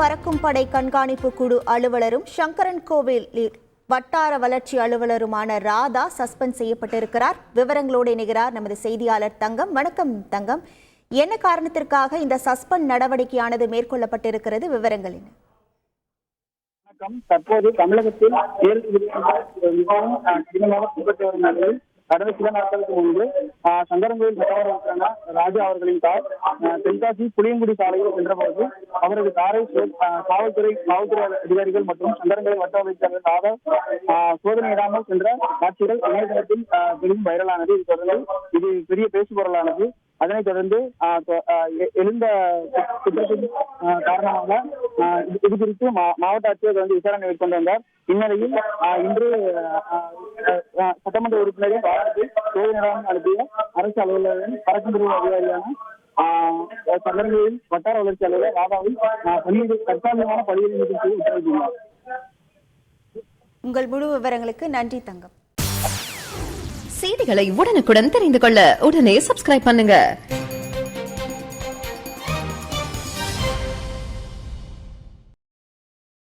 பறக்கும் படை கண்காணிப்பு குழு அலுவலரும் சங்கரன் கோவில் வட்டார வளர்ச்சி அலுவலருமான ராதா சஸ்பெண்ட் செய்யப்பட்டிருக்கிறார். விவரங்களோடு இணைகிறார் நமது செய்தியாளர் தங்கம். வணக்கம் தங்கம். என்ன காரணத்திற்காக இந்த சஸ்பெண்ட் நடவடிக்கையானது மேற்கொள்ளப்பட்டிருக்கிறது? விவரங்கள் என்ன? வணக்கம். தற்போது தமிழகத்தில் மிகவும் கடினமாக பின்பற்றி வரும் நிலையில் கடந்த சில நாட்களுக்கு முன்பு சங்கரன்கோவில் சட்டமன்ற ராஜா அவர்களின் கார் தென்காசி புளியங்குடி சாலையில் சென்றபோது அவரது காரை காவல்துறை அதிகாரிகள் மற்றும் சங்கரன்கோவில் வட்ட அமைச்சர் ராதா சோதனையிடாமல் சென்ற காட்சிகள் இணையதளத்தில் பெரும் வைரலானது. இது பெரிய பேசுபொருளானது. அதனைத் தொடர்ந்து எழுந்த குற்றத்தின் காரணமாக இது குறித்து மாவட்ட ஆட்சியர் விசாரணை மேற்கொண்டு வந்தார். இந்நிலையில் இன்று சட்டமன்ற உறுப்பினரின் வாகனத்தில் சோதனையிடாமல் அனுப்பிய அரசு அலுவலரின் பறக்கும் அதிகாரியான சங்கரன்கோவில் வட்டார வளர்ச்சி அலுவலர் ராதாவை தற்காலிகமான பணியில் நீக்கம் செய்து உத்தரவிட்டுள்ளார். உங்கள் முழு விவரங்களுக்கு நன்றி தங்கம். செய்திகளை உடனுக்குடன் தெரிந்து கொள்ள உடனே சப்ஸ்கிரைப் பண்ணுங்க.